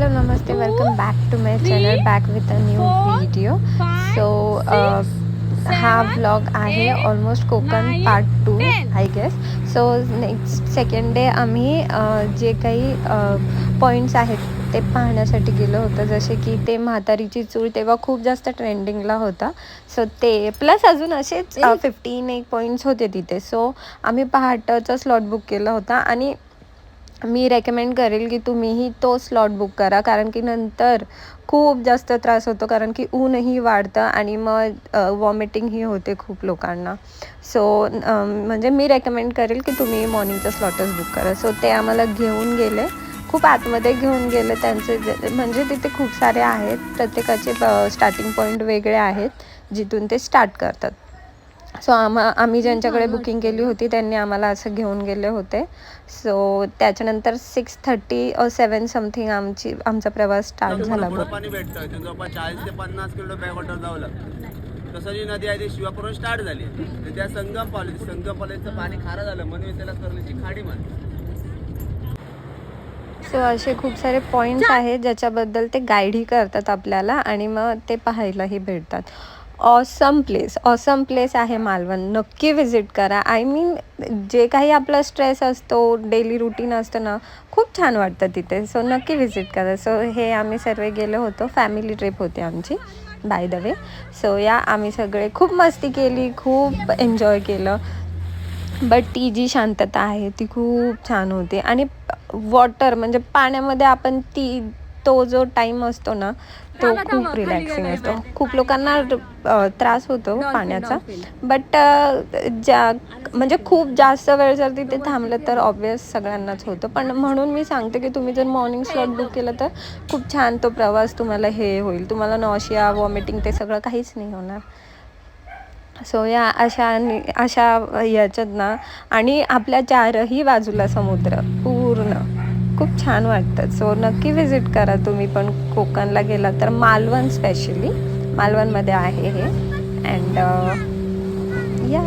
Hello, namaste, welcome back to my channel, back with a new video. So हा vlog आहे almost Konkan part 2 I guess. So next second day आम्ही जे काही points आहेत ते पाहण्यासाठी गेलो होतो, जसे की ते म्हातारीची चूळ तेव्हा खूप जास्त ट्रेंडिंगला होता. सो ते प्लस अजून असेच 15 पॉईंट्स होते तिथे. सो आम्ही पहाटेचा स्लॉट बुक केला होता आणि मी रेकमेंड करेल की तुम्हीही तो स्लॉट बुक करा, कारण की नंतर खूप जास्त त्रास होतो, कारण की ऊनही वाढतं आणि मग वॉमिटिंगही होते खूप लोकांना. सो म्हणजे मी रेकमेंड करेल की तुम्ही मॉर्निंगचा स्लॉटच बुक करा. सो ते आम्हाला घेऊन गेले, खूप आतमध्ये घेऊन गेले. त्यांचे म्हणजे तिथे खूप सारे आहेत, प्रत्येकाचे स्टार्टिंग पॉईंट वेगळे आहेत जिथून ते स्टार्ट करतात. सो आम्ही ज्यांच्याकडे बुकिंग केली होती त्यांनी आम्हाला असं घेऊन गेले होते. सो त्याच्यानंतर 6:30 or 7 समथिंग आमचा प्रवास स्टार्ट झाला. पाणी भेटतं जवळपास 40 ते 50 किलो बॅक वॉटर जावं लागतं. तसं जी नदी आहे ती शिवापूरहून स्टार्ट झाली, त्या संगम कॉलेजचं पाणी खारं झालं म्हणून त्याला करलीची खाडी म्हणतात. सो असे खूप सारे पॉईंट्स आहेत ज्याच्याबद्दल ते गाईडही करतात आपल्याला आणि मग ते पाहायलाही भेटतात. ऑसम प्लेस आहे मालवण. नक्की विजिट करा. आय मीन जे काही आपला स्ट्रेस असतो, डेली रुटीन असतं ना, खूप छान वाटतं तिथे. सो नक्की विजिट करा. सो हे आम्ही सर्व गेलो होतो, फॅमिली ट्रिप होती आमची बाय द वे. सो आम्ही सगळे खूप मस्ती केली, खूप एन्जॉय केलं. बट ती जी शांतता आहे ती खूप छान होती. आणि वॉटर म्हणजे पाण्यामध्ये आपण तो जो टाईम असतो ना, तो खूप रिलॅक्सिंग असतो. खूप लोकांना त्रास होतो पाण्याचा, बट म्हणजे खूप जास्त वेळ जर तिथे थांबलं तर ऑब्वियस सगळ्यांनाच होतं. पण म्हणून मी सांगते की तुम्ही जर मॉर्निंग स्लॉट बुक केलं तर खूप छान तो प्रवास तुम्हाला हे होईल. तुम्हाला नॉशिया, वॉमिटिंग ते सगळं काहीच नाही होणार. सो अशा याच्यात ना, आणि आपल्या चारही बाजूला समुद्र पूर्ण खूप छान वाटतं. सो नक्की विजिट करा तुम्ही पण. कोकणला गेला तर मालवण, स्पेशली मालवणमध्ये आहे हे. अँड या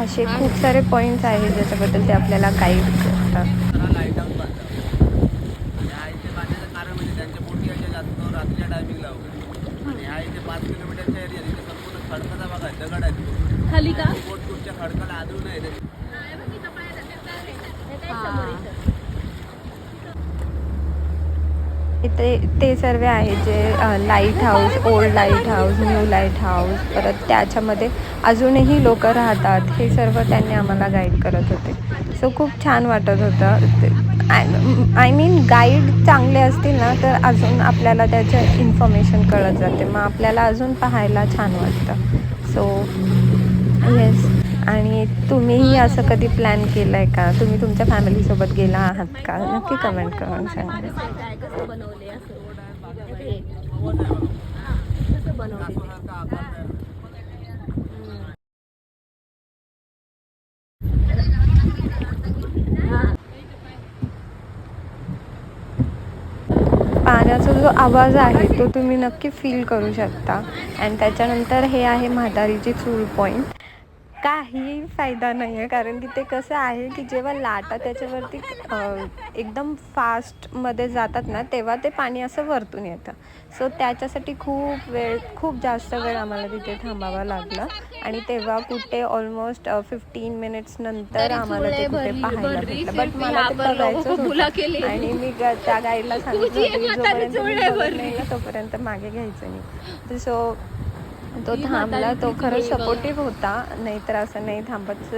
असे खूप सारे पॉईंट्स आहेत ज्याच्याबद्दल ते आपल्याला गाईड करतात. लाईट हाऊस बांधतात आणि हा इथे बांधण्याचं कारण म्हणजे त्यांच्या बोटी अशा जास्त रात्रीच्या टायमिंगला वगैरे. आणि हा इथे 5 किलोमीटरच्या एरिया तिथे संपूर्ण खडकाचा भाग आहे, दगड आहे खाली का बोट कुठच्या खडकाला आदळून आहे. इथे ते सर्व आहे जे light house, old light house, new light house, परत त्याच्यामध्ये अजूनही लोक राहतात. हे सर्व त्यांनी आम्हाला गाईड करत होते. सो खूप छान वाटत होतं. आय मीन गाईड चांगले असतील ना तर अजून आपल्याला त्याचं इन्फॉर्मेशन कळत जाते, मग आपल्याला अजून पाहायला छान वाटतं. So yes. आणि तुम्हीही असं कधी प्लॅन केलं आहे का? तुम्ही तुमच्या फॅमिलीसोबत गेला आहात का? नक्की कमेंट करून सांगा. पाण्याचा जो आवाज आहे तो तुम्ही नक्की फील करू शकता. आणि त्याच्यानंतर हे आहे म्हातारीची चूल पॉईंट. काही फायदा नाही आहे, कारण की ते कसं आहे की जेव्हा लाटा त्याच्यावरती एकदम फास्टमध्ये जातात ना, तेव्हा ते पाणी असं वरतून येतं. सो त्याच्यासाठी खूप जास्त वेळ आम्हाला तिथे थांबावा लागला. आणि तेव्हा कुठे ऑलमोस्ट 15 मिनिट्स नंतर आम्हाला ते कुठे पाहायला भेटलं. बट मला ते बघायचंच होतं आणि मी त्या गाईडला सांगितलं होतं जोपर्यंत मी बघत नाही ना तोपर्यंत मागे घ्यायचं नाही. सो तो थांबला. तो खरंच सपोर्टिव्ह होता, नाहीतर असं नाही थांबत.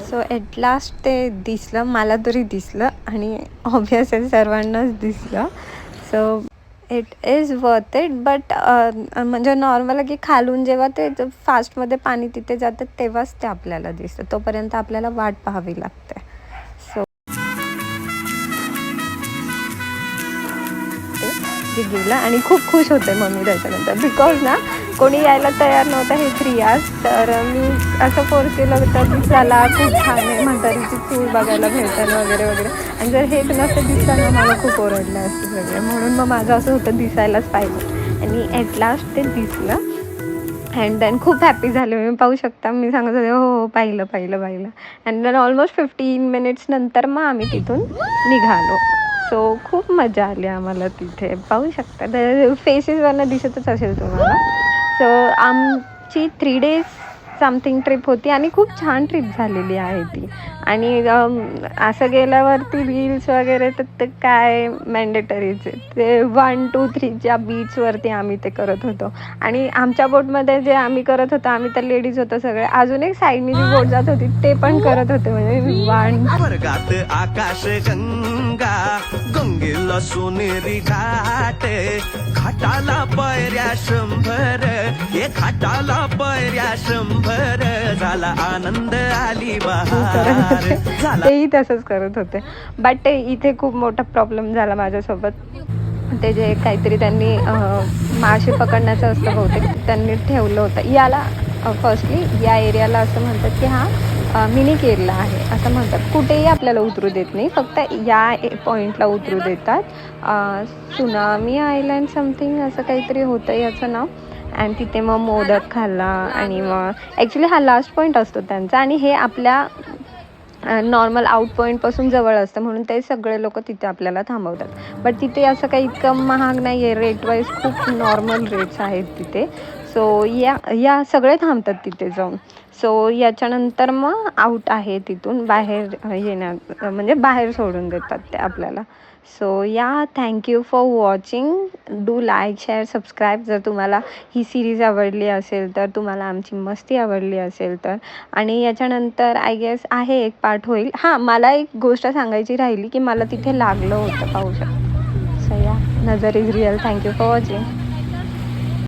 सो ॲट लास्ट ते दिसलं, मला तरी दिसलं आणि ऑब्व्हियसली सर्वांनाच दिसलं. So it is worth it. But म्हणजे नॉर्मल की खालून जेव्हा ते फास्टमध्ये पाणी तिथे जातं तेव्हाच ते आपल्याला दिसतं, तोपर्यंत आपल्याला वाट पाहावी लागते. सो जे गेलं आणि खूप खुश होते मम्मी त्याच्यानंतर, बिकॉज ना कोणी यायला तयार नव्हतं हे 3 hours. तर मी असं फोर्स केलं होतं की चला खूप छान आहे, म्हातारीची चूल बघायला भेटेल वगैरे वगैरे. आणि जर हेच नसतं दिसलं ना मला खूप ओरडलं असतं सगळे, म्हणून मग माझं असं होतं दिसायलाच पाहिजे. आणि ॲट लास्ट ते दिसलं अँड देन खूप हॅपी झाले मी. पाहू शकता मी सांगत होते हो पाहिलं. अँड देन ऑलमोस्ट 15 minutes नंतर मग आम्ही तिथून निघालो. सो खूप मजा आली आम्हाला तिथे. पाहू शकता तर फेसेसवरनं दिसतच असेल तुम्हाला. सो आमची 3 days समथिंग ट्रिप होती आणि खूप छान ट्रिप झालेली आहे ती. आणि असं गेल्यावरती रील्स वगैरे तर ते काय मॅन्डेटरीच आहे. ते 1, 2, 3च्या बीचवरती आम्ही ते करत होतो. आणि आमच्या बोटमध्ये जे आम्ही करत होतो, आम्ही तर लेडीज होतो सगळे, अजून एक साईडनी जी बोट जात होती ते पण करत होते. म्हणजे वर्गात आकाश गंगा गंगेला सोनेरी घाट घाटाला पायऱ्या 100 हे घाटाला पायऱ्या 100 झाला आनंद आली बहार झाला. तेही तसंच करत होते. बट इथे खूप मोठा प्रॉब्लेम झाला माझ्यासोबत. ते जे काहीतरी त्यांनी मासे पकडण्याचं असतं बहुतेक, त्यांनी ठेवलं होतं याला. फर्स्टली या एरियाला असं म्हणतात की हा मिनी केरला आहे असं म्हणतात. कुठेही आपल्याला उतरू देत नाही, फक्त या पॉईंटला उतरू देतात. सुनामी आयलँड समथिंग असं काहीतरी होतं याचं नाव. आणि तिथे मग मोदक खाल्ला. आणि मग ॲक्च्युली हा लास्ट पॉईंट असतो त्यांचा आणि हे आपल्या नॉर्मल आउट पॉईंटपासून जवळ असतं, म्हणून ते सगळे लोक तिथे आपल्याला थांबवतात. बट तिथे असं काही इतकं महाग नाही आहे, रेट वाईज खूप नॉर्मल रेट्स आहेत तिथे. सो या सगळे थांबतात तिथे जाऊन. सो याच्यानंतर मग आउट आहे तिथून बाहेर येण्यात, म्हणजे बाहेर सोडून देतात ते आपल्याला. So thank you for watching. Do like, share, subscribe जर तुम्हाला ही सिरीज आवडली असेल तर, तुम्हाला आमची मस्ती आवडली असेल तर. आणि याच्यानंतर आय गेस आहे एक पार्ट होईल. हां, मला एक गोष्ट सांगायची राहिली की मला तिथे लागलं होतं, पाहू शकता. सो नजर is real. Thank you for watching.